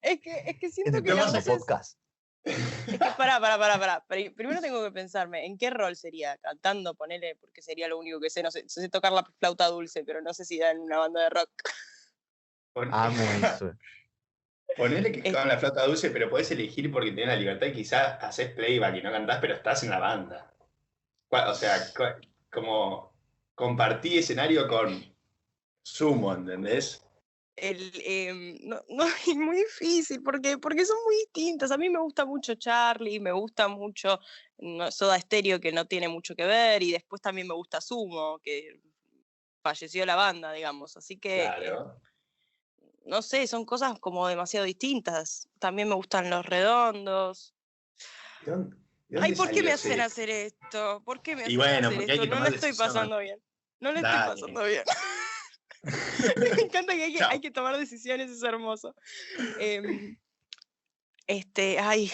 Es que En siento el que No las vas a- próximo voces. podcast. Es que pará. Primero tengo que pensarme, ¿en qué rol sería? Cantando, ponele, porque sería lo único que sé. No sé, sé tocar la flauta dulce, pero no sé si da en una banda de rock. Pon- Amo eso. Ponele que Es- con la flauta dulce, pero podés elegir porque tenés la libertad y quizás haces playback y no cantás, pero estás en la banda. O sea, como compartí escenario con Sumo, ¿entendés? no, no, es muy difícil porque son muy distintas. A mí me gusta mucho Charlie, me gusta mucho Soda Stereo, que no tiene mucho que ver, y después también me gusta Sumo, que falleció la banda, digamos. Así que, Claro. no sé, son cosas como demasiado distintas. También me gustan Los Redondos. ¿De dónde, de Ay, dónde ¿por qué salió me hacen ese? hacer esto? ¿Por qué me Y hacen bueno, hacer porque hay esto? que No la tomar estoy decisión. pasando bien. No la estoy Dale. pasando bien. Me encanta que Chao. hay que tomar decisiones, es hermoso. Em, ay,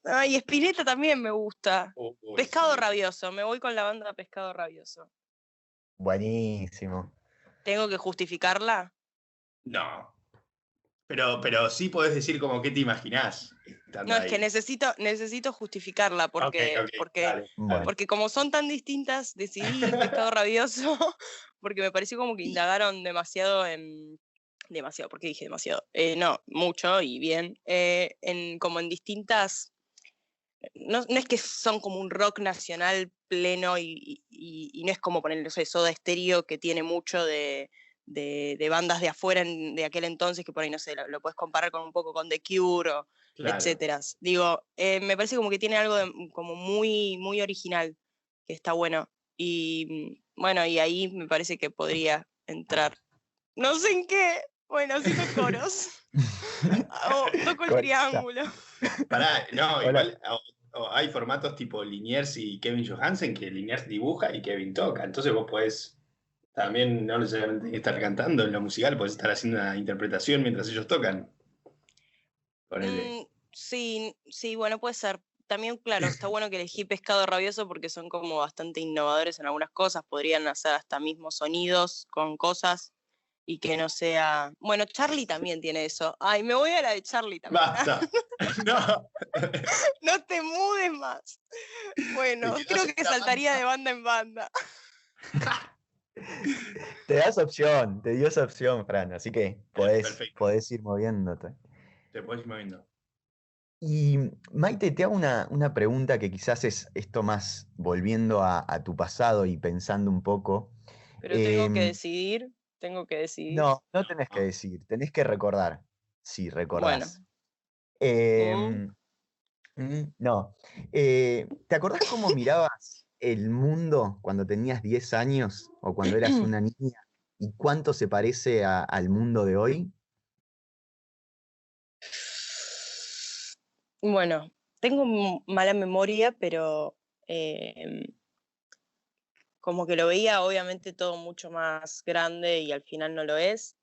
ay, Spinetta también me gusta. Uy, Pescado sí. Rabioso, me voy con la banda Pescado Rabioso. Buenísimo. ¿Tengo que justificarla? No. Pero sí podés decir como qué te imaginás estando No, es que ahí. necesito justificarla Ok, porque, ok, porque, dale, Bueno. dale. porque como son tan distintas, decidí Pescado Rabioso porque me pareció como que indagaron demasiado en... Demasiado, porque dije demasiado. No, mucho y bien. Como en distintas... No es que son como un rock nacional pleno y no es como ponerle, no sé, Soda Stereo, que tiene mucho de bandas de afuera de aquel entonces, que por ahí, no sé, lo puedes comparar con un poco con The Cure o Claro. etcétera. Digo, me parece como que tiene algo como muy, muy original, que está bueno. Y bueno, y ahí me parece que podría entrar. No sé en qué. Bueno, haciendo coros. Toco el Corta. triángulo. Pará, no, Hola. igual hay formatos tipo Liniers y Kevin Johansen que Liniers dibuja y Kevin toca. Entonces vos podés también no necesariamente estar cantando en lo musical, podés estar haciendo una interpretación mientras ellos tocan. Ponele. Sí, sí, bueno, puede ser. También, claro, está bueno que elegí Pescado Rabioso porque son como bastante innovadores en algunas cosas. Podrían hacer hasta mismos sonidos con cosas y que no sea... Bueno, Charlie también tiene eso. Ay, me voy a la de Charlie también. Basta. No. No te mudes más. Bueno, Te quedás creo en que la saltaría banda. de banda en banda. Te das opción, te dio esa opción, Fran, así que Perfecto. podés ir moviéndote. Te podés ir moviendo. Y Maite, te hago una pregunta que quizás es esto más volviendo a tu pasado y pensando un poco. Pero tengo que decidir. No tenés que decir, tenés que recordar, si Bueno. recordás. No. ¿Te acordás cómo mirabas el mundo cuando tenías 10 años o cuando eras una niña? ¿Y cuánto se parece al mundo de hoy? Bueno, tengo mala memoria, pero como que lo veía obviamente todo mucho más grande y al final no lo es.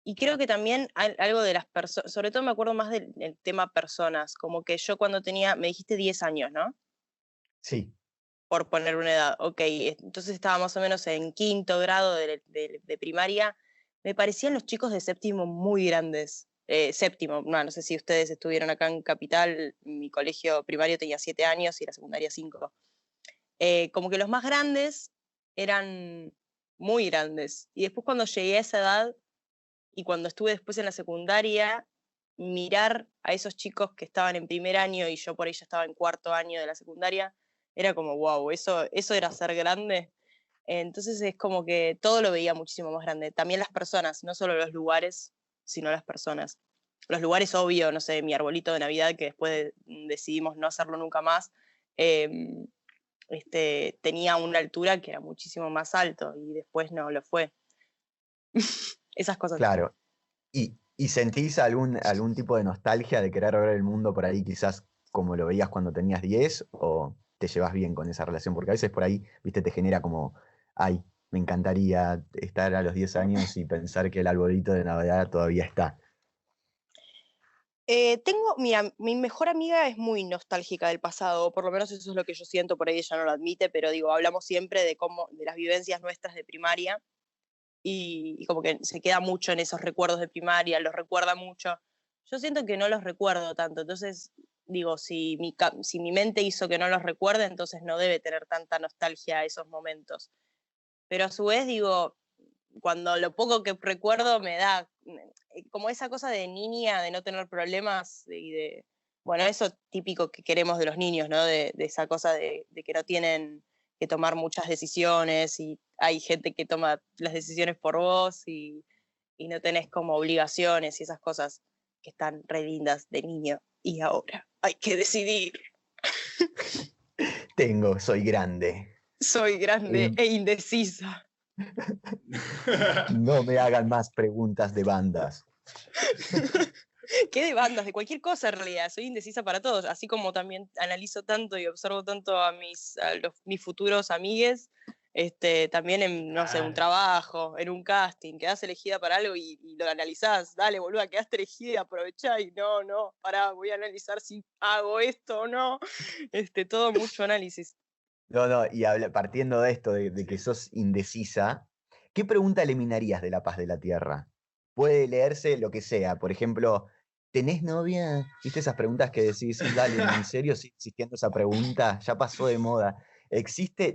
Y creo que también algo de las personas, sobre todo me acuerdo más del tema personas, como que yo cuando tenía, me dijiste 10 años, ¿no? Sí. Por poner una edad, ok, entonces estaba más o menos en quinto grado de primaria, me parecían los chicos de séptimo muy grandes. Séptimo, no sé si ustedes estuvieron acá en Capital, mi colegio primario tenía 7 años y la secundaria 5. Como que los más grandes eran muy grandes. Y después cuando llegué a esa edad y cuando estuve después en la secundaria, mirar a esos chicos que estaban en primer año y yo por ahí ya estaba en cuarto año de la secundaria, era como, wow, eso era ser grande. Entonces es como que todo lo veía muchísimo más grande. También las personas, no solo los lugares, sino las personas. Los lugares, obvio, no sé, mi arbolito de Navidad, que después decidimos no hacerlo nunca más, tenía una altura que era muchísimo más alto y después no lo fue. Esas cosas. Claro. ¿Y sentís algún tipo de nostalgia de querer ver el mundo por ahí quizás como lo veías cuando tenías 10 o te llevas bien con esa relación? Porque a veces por ahí, viste, te genera como, ay, me encantaría estar a los 10 años y pensar que el arbolito de Navidad todavía está. Mira, mi mejor amiga es muy nostálgica del pasado, por lo menos eso es lo que yo siento, por ahí ella no lo admite, pero digo, hablamos siempre de las vivencias nuestras de primaria y como que se queda mucho en esos recuerdos de primaria, los recuerda mucho. Yo siento que no los recuerdo tanto, entonces digo, si mi mente hizo que no los recuerde, entonces no debe tener tanta nostalgia a esos momentos. pero a su vez digo, cuando lo poco que recuerdo me da como esa cosa de niña, de no tener problemas y de, bueno, eso típico que queremos de los niños, ¿no? De esa cosa de que no tienen que tomar muchas decisiones y hay gente que toma las decisiones por vos y no tenés como obligaciones y esas cosas que están re lindas de niño. Y ahora hay que decidir. Soy grande. Soy grande Em. e indecisa. No me hagan más preguntas de bandas. ¿Qué de bandas? De cualquier cosa en realidad. Soy indecisa para todos. Así como también analizo tanto y observo tanto a mis futuros amigues, también en, no sé, un trabajo, en un casting, quedás elegida para algo y lo analizás. Dale, boluda, quedaste elegida y aprovechá. Y no, pará, voy a analizar si hago esto o no. Todo mucho análisis. No, y partiendo de esto, de que sos indecisa, ¿qué pregunta eliminarías de La Paz de la Tierra? Puede leerse lo que sea, por ejemplo, ¿tenés novia? ¿Viste esas preguntas que decís, dale, ¿en serio sigue existiendo esa pregunta? Ya pasó de moda.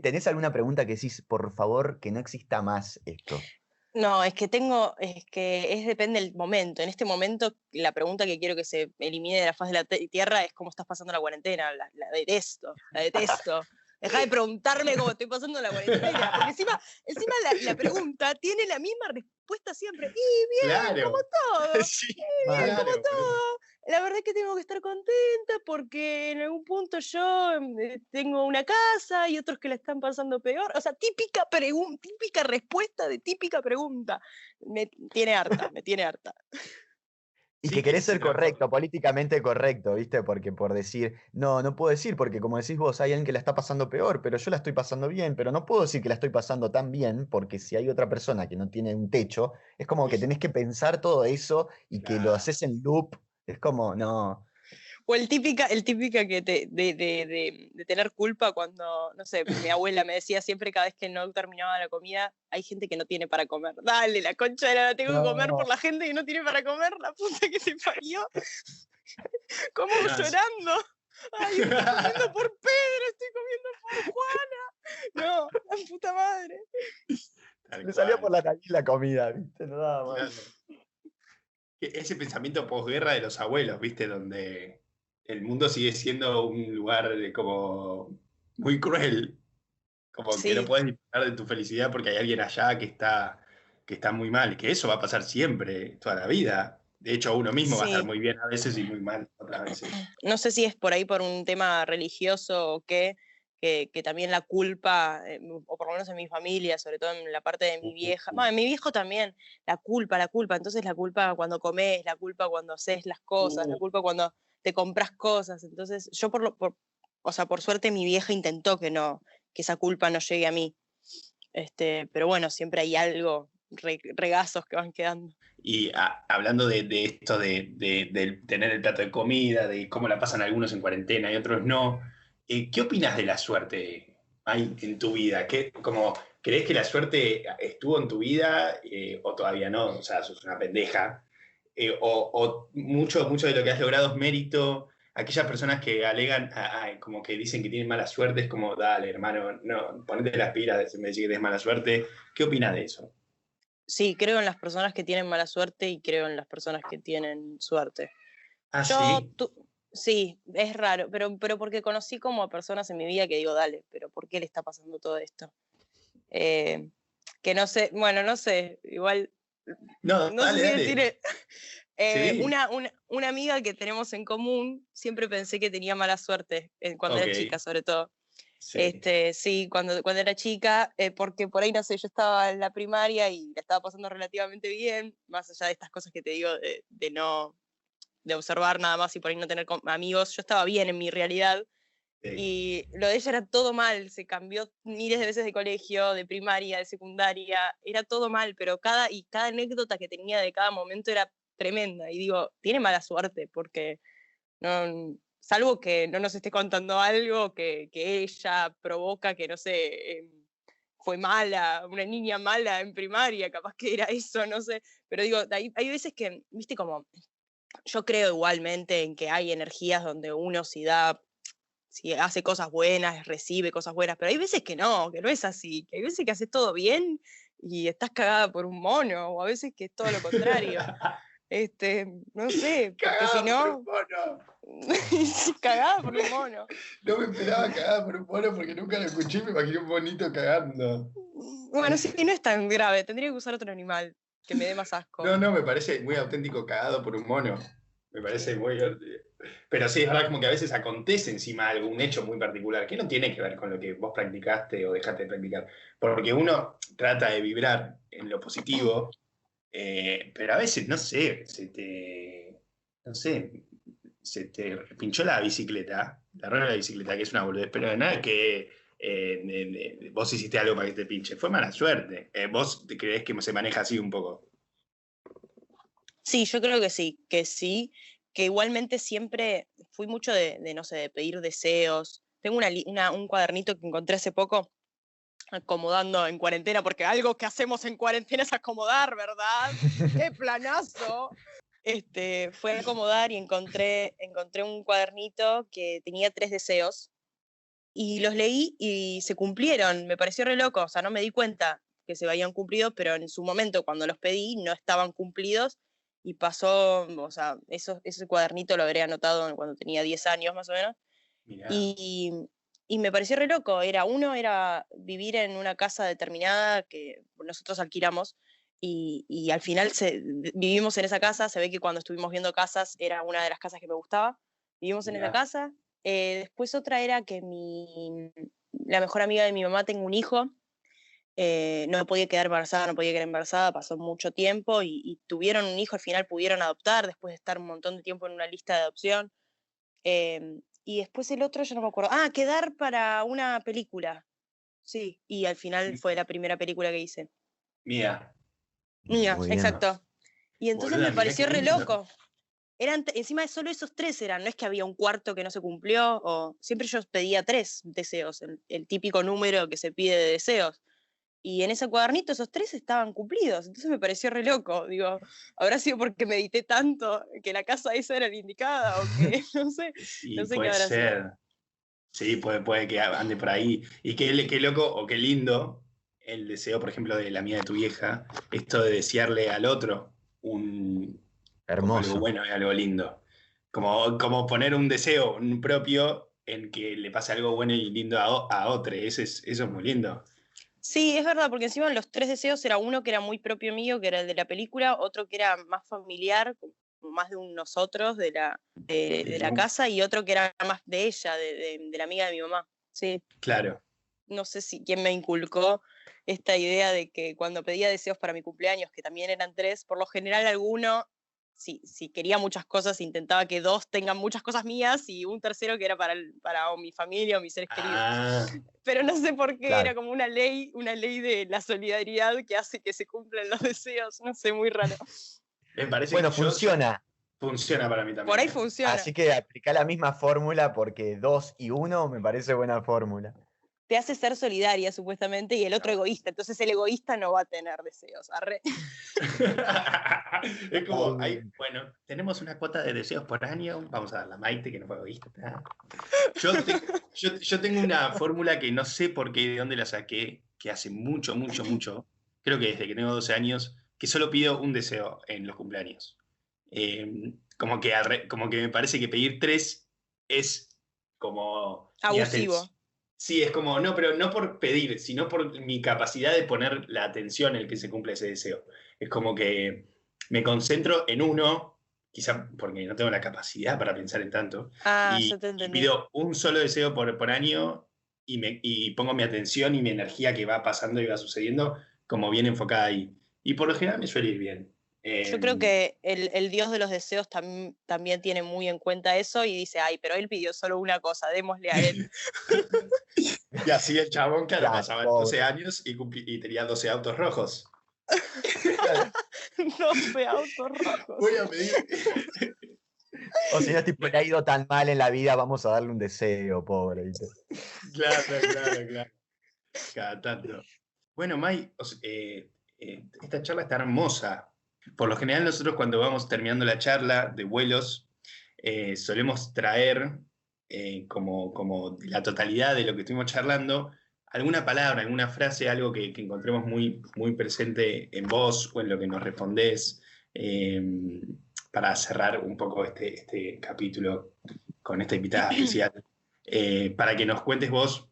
¿Tenés alguna pregunta que decís, por favor, que no exista más esto? No, depende del momento. En este momento, la pregunta que quiero que se elimine de la faz de la Tierra es cómo estás pasando la cuarentena. La detesto, la detesto. Dejá de preguntarme cómo estoy pasando la cuarentena, porque encima la pregunta tiene la misma respuesta siempre. Y bien, Claro. como todo. Sí, Bien, claro, como por eso. todo. La verdad es que tengo que estar contenta porque en algún punto yo tengo una casa y otros que la están pasando peor. O sea, típica respuesta de típica pregunta. Me tiene harta. Y Sí, que querés sí, ser no, correcto, políticamente correcto, ¿viste? Porque por decir, no puedo decir, porque como decís vos, hay alguien que la está pasando peor, pero yo la estoy pasando bien, pero no puedo decir que la estoy pasando tan bien, porque si hay otra persona que no tiene un techo, es como que tenés que pensar todo eso y que lo Claro. haces en loop, es como, no. O el típica que de tener culpa cuando, no sé, mi abuela me decía siempre cada vez que no terminaba la comida, hay gente que no tiene para comer. Dale, la concha la tengo que comer por la gente que no tiene para comer, la puta que se parió. ¿Cómo No, llorando? Ay, estoy comiendo por Pedro, estoy comiendo por Juana. No, la puta madre. Tal Me salió cual. por la nariz la comida, ¿viste? No daba más. Claro. Ese pensamiento posguerra de los abuelos, ¿viste? Donde el mundo sigue siendo un lugar como muy cruel, como que no Sí, puedes disfrutar de tu felicidad porque hay alguien allá que está muy mal, que eso va a pasar siempre, toda la vida. De hecho, uno mismo va a estar sí. muy bien a veces y muy mal otras veces. No sé si es por ahí por un tema religioso o qué, que también la culpa, o por lo menos en mi familia, sobre todo en la parte de mi vieja, bueno, en mi viejo también, la culpa, entonces la culpa cuando comes, la culpa cuando haces las cosas, la culpa cuando te compras cosas, entonces yo o sea, por suerte mi vieja intentó que esa culpa no llegue a mí, pero bueno, siempre hay algo, regazos que van quedando. Y hablando de esto de tener el plato de comida, de cómo la pasan algunos en cuarentena y otros no, ¿qué opinas de la suerte hay en tu vida? ¿Crees que la suerte estuvo en tu vida o todavía no? O sea, sos una pendeja. O mucho de lo que has logrado es mérito. Aquellas personas que alegan, como que dicen que tienen mala suerte, es como, dale, hermano, no, ponete las pilas, me decís que tienes mala suerte. ¿Qué opinas de eso? Sí, creo en las personas que tienen mala suerte y creo en las personas que tienen suerte. Ah, Yo, sí. sí, es raro, pero porque conocí como a personas en mi vida que digo, dale, pero ¿por qué le está pasando todo esto? Que no sé, bueno, no sé, igual, No, no sé dale, si dale. decir, Sí. una amiga que tenemos en común, siempre pensé que tenía mala suerte, cuando Ok. era chica sobre todo. Sí. Sí, cuando era chica, porque por ahí, no sé, yo estaba en la primaria y la estaba pasando relativamente bien, más allá de estas cosas que te digo de observar nada más y por ahí no tener amigos, yo estaba bien en mi realidad Sí. y lo de ella era todo mal, se cambió miles de veces de colegio, de primaria, de secundaria, era todo mal, pero cada anécdota que tenía de cada momento era tremenda y digo, tiene mala suerte porque no, salvo que no nos esté contando algo que ella provoca, que no sé, fue mala, una niña mala en primaria, capaz que era eso, no sé, pero digo, hay veces que, viste, como yo creo igualmente en que hay energías donde uno si da si hace cosas buenas, recibe cosas buenas, pero hay veces que no es así, que hay veces que haces todo bien y estás cagada por un mono, o a veces que es todo lo contrario. No sé, porque si Cagada por un no, mono. cagada por un mono. No me esperaba cagada por un mono porque nunca lo escuché y me imaginé un monito cagando. Bueno, sí, no es tan grave, tendría que usar otro animal que me dé más asco. No, me parece muy auténtico cagado por un mono. Me parece muy divertido. Pero sí, es verdad como que a veces acontece encima algún hecho muy particular que no tiene que ver con lo que vos practicaste o dejaste de practicar. Porque uno trata de vibrar en lo positivo, pero a veces, no sé, se te pinchó la bicicleta, la rueda de la bicicleta, que es una boludez, pero nada que vos hiciste algo para que te pinche. Fue mala suerte. ¿Vos creés que se maneja así un poco? Sí, yo creo que sí, que igualmente siempre fui mucho no sé, de pedir deseos. Tengo un cuadernito que encontré hace poco acomodando en cuarentena, porque algo que hacemos en cuarentena es acomodar, ¿verdad? ¡Qué planazo! Fue a acomodar y encontré un cuadernito que tenía 3 deseos y los leí y se cumplieron. Me pareció re loco, o sea, no me di cuenta que se habían cumplido, pero en su momento cuando los pedí no estaban cumplidos y pasó, o sea, ese cuadernito lo habré anotado cuando tenía 10 años más o menos. Mirá. Y me pareció re loco. Uno era vivir en una casa determinada que nosotros alquilamos y al final vivimos en esa casa. Se ve que cuando estuvimos viendo casas era una de las casas que me gustaba. Vivimos en esa casa. Después otra era que la mejor amiga de mi mamá tenga un hijo. No podía quedar embarazada, pasó mucho tiempo y tuvieron un hijo, al final pudieron adoptar después de estar un montón de tiempo en una lista de adopción. Y después el otro, yo no me acuerdo. Quedar para una película. Sí, y al final fue la primera película que hice. Mía. Mía, Muy bien. exacto. Y entonces Boluda, me pareció mirá qué re lindo. loco. Encima de solo esos 3 eran, no es que había un cuarto que no se cumplió, o siempre yo pedía 3 deseos, el típico número que se pide de deseos. Y en ese cuadernito esos 3 estaban cumplidos, entonces me pareció re loco. Digo, ¿habrá sido porque medité tanto que la casa esa era la indicada o que no sé? Sí, No sé qué puede habrá sido. ser. Sí, puede que ande por ahí. Y qué loco o qué lindo el deseo, por ejemplo, de la mía de tu vieja, esto de desearle al otro como algo Hermoso. bueno y algo lindo. Como poner un deseo un propio en que le pase algo bueno y lindo a otro. Eso es muy lindo. Sí, es verdad, porque encima los 3 deseos era uno que era muy propio mío, que era el de la película, otro que era más familiar, como más de un nosotros de la casa, y otro que era más de ella, de la amiga de mi mamá. Sí, Claro. no sé quién me inculcó esta idea de que cuando pedía deseos para mi cumpleaños, que también eran 3, por lo general alguno, si quería muchas cosas, intentaba que 2 tengan muchas cosas mías y un tercero que era para o mi familia o mis seres queridos. Ah, Pero no sé por qué, Claro. era como una ley de la solidaridad que hace que se cumplan los deseos, no sé, muy raro. me parece Bueno, que yo- funciona. funciona para mí también. Por ahí ¿eh? funciona. Así que aplica la misma fórmula porque 2 y 1 me parece buena fórmula. Te hace ser solidaria, supuestamente, y el otro egoísta. Entonces el egoísta no va a tener deseos. Arre. Es como, bueno, tenemos una cuota de deseos por año, vamos a dar la Maite, que no fue egoísta. Yo tengo una fórmula que no sé por qué, de dónde la saqué, que hace mucho, creo que desde que tengo 12 años, que solo pido un deseo en los cumpleaños. Como que me parece que pedir 3 es como... mi Abusivo. Sí, es como, no, pero no por pedir, sino por mi capacidad de poner la atención en el que se cumple ese deseo. Es como que me concentro en uno, quizá porque no tengo la capacidad para pensar en tanto, Yo te y entendí. pido un solo deseo por año y pongo mi atención y mi energía que va pasando y va sucediendo como bien enfocada ahí. Y por lo general me suele ir bien. Yo creo que el dios de los deseos también tiene muy en cuenta eso y dice, ay, pero él pidió solo una cosa, démosle a él. Y así el chabón, claro, Claro, pasaba pobre. 12 años y tenía 12 autos rojos. 12 autos rojos. Voy a pedir... O si no, tipo, le ha ido tan mal en la vida, vamos a darle un deseo, pobre. ¿viste? Claro. Cada tanto. Bueno, Mai, esta charla está hermosa. Por lo general nosotros cuando vamos terminando la charla de vuelos, solemos traer como la totalidad de lo que estuvimos charlando, alguna palabra, alguna frase, algo que encontremos muy, muy presente en vos o en lo que nos respondés, para cerrar un poco este capítulo con esta invitada especial, para que nos cuentes vos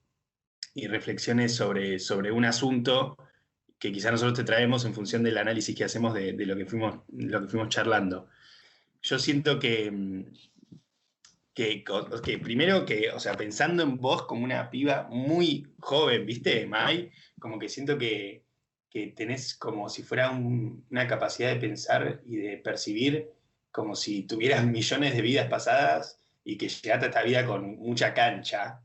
y reflexiones sobre un asunto que quizá nosotros te traemos en función del análisis que hacemos de lo que fuimos charlando. Yo siento que primero o sea, pensando en vos como una piba muy joven, ¿viste, Mai? Como que siento que tenés como si fuera una capacidad de pensar y de percibir como si tuvieras millones de vidas pasadas y que llegaste a esta vida con mucha cancha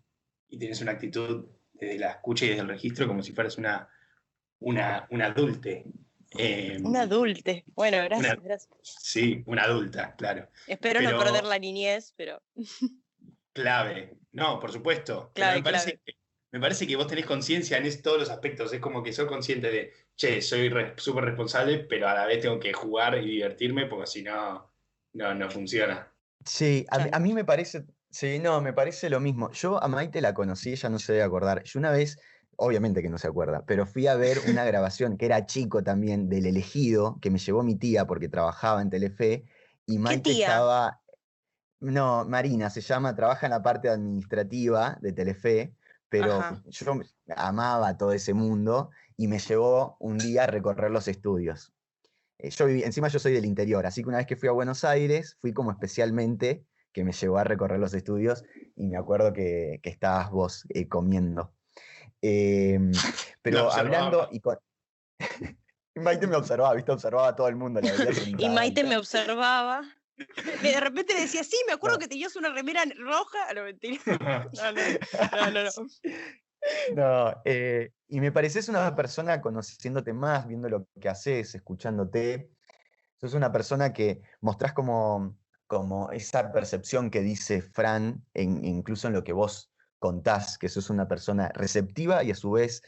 y tenés una actitud desde la escucha y desde el registro como si fueras una adulte. Un adulte. Bueno, gracias, Una, gracias. sí, una adulta, claro. Espero no perder la niñez, pero... Clave. No, por supuesto. Clave, Pero me parece que vos tenés conciencia en todos los aspectos. Es como que sos consciente de, che, soy súper responsable, pero a la vez tengo que jugar y divertirme porque si no, no funciona. Sí, a Claro. mí me parece, sí, no, me parece lo mismo. Yo a Maite la conocí, ella no se debe acordar. Yo una vez, obviamente que no se acuerda, pero fui a ver una grabación que era chico también del Elegido, que me llevó mi tía porque trabajaba en Telefe, y ¿Qué Maite tía? estaba, no, Marina se llama, trabaja en la parte administrativa de Telefe, pero Ajá. yo amaba todo ese mundo y me llevó un día a recorrer los estudios. Encima yo soy del interior, así que una vez que fui a Buenos Aires, fui como especialmente que me llevó a recorrer los estudios y me acuerdo que estabas vos comiendo. Eh, No, pero hablando y con... Maite me observaba, ¿viste? Observaba a todo el mundo, la veía Y sentada Maite ahí. me observaba. De repente le decía, sí, me acuerdo No. que tenías una remera roja. No, mentira. No. No, y me pareces una persona conociéndote más, viendo lo que haces, escuchándote. Sos una persona que mostrás como esa percepción que dice Fran, incluso en lo que vos contás, que sos una persona receptiva y a su vez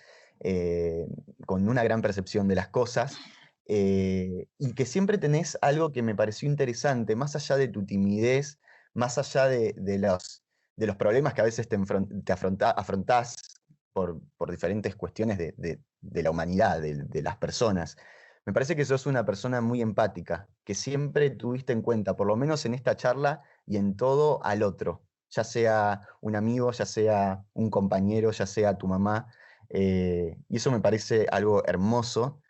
con una gran percepción de las cosas, y que siempre tenés algo que me pareció interesante, más allá de tu timidez, más allá de los problemas que a veces te afrontás por diferentes cuestiones de la humanidad, de las personas. Me parece que sos una persona muy empática, que siempre tuviste en cuenta, por lo menos en esta charla y en todo, al otro, ya sea un amigo, ya sea un compañero, ya sea tu mamá. Y eso me parece algo hermoso,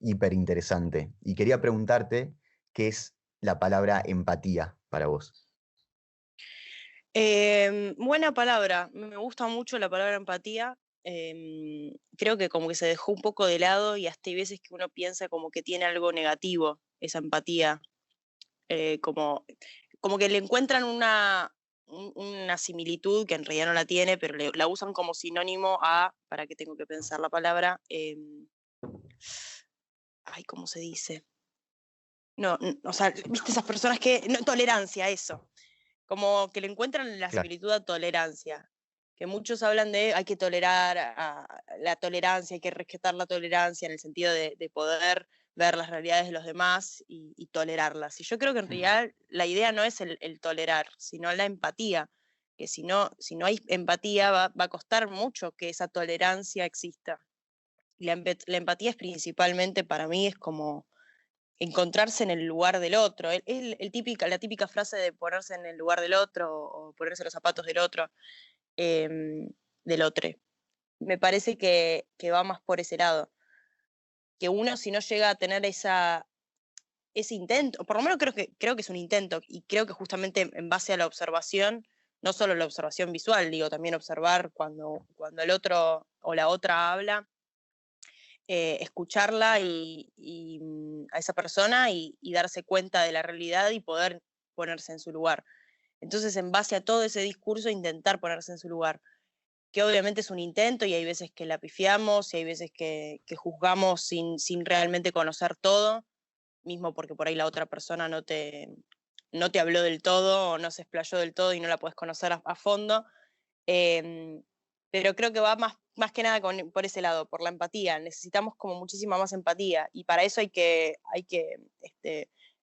hiper interesante. Y quería preguntarte qué es la palabra empatía para vos. Buena palabra. Me gusta mucho la palabra empatía. Creo que como que se dejó un poco de lado y hasta hay veces que uno piensa como que tiene algo negativo esa empatía. Como que le encuentran una similitud que en realidad no la tiene, pero la usan como sinónimo a, ¿para qué tengo que pensar la palabra? ¿Cómo se dice? No, o sea, viste esas personas que... No, tolerancia, eso. Como que le encuentran la Claro. similitud a tolerancia. Que muchos hablan de hay que tolerar la tolerancia, hay que respetar la tolerancia en el sentido de poder ver las realidades de los demás y tolerarlas. Y yo creo que en realidad la idea no es el tolerar, sino la empatía. Que si no hay empatía va a costar mucho que esa tolerancia exista. Y la empatía es principalmente, para mí, es como encontrarse en el lugar del otro. La típica frase de ponerse en el lugar del otro o ponerse los zapatos del otro, del otro. Me parece que va más por ese lado. Que uno, si no llega a tener ese intento, por lo menos creo que es un intento, y creo que justamente en base a la observación, no solo la observación visual, digo, también observar cuando el otro o la otra habla, escucharla y a esa persona y darse cuenta de la realidad y poder ponerse en su lugar. Entonces, en base a todo ese discurso, intentar ponerse en su lugar, que obviamente es un intento y hay veces que la pifiamos y hay veces que juzgamos sin realmente conocer todo, mismo porque por ahí la otra persona no te habló del todo o no se explayó del todo y no la puedes conocer a fondo. Pero creo que va más que nada por ese lado, por la empatía. Necesitamos como muchísima más empatía y para eso hay que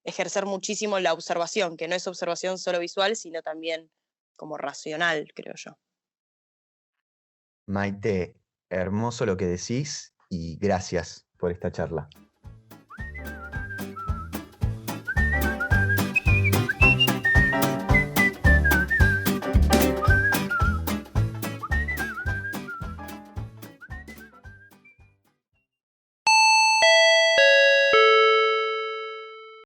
ejercer muchísimo la observación, que no es observación solo visual, sino también como racional, creo yo. Maite, hermoso lo que decís y gracias por esta charla.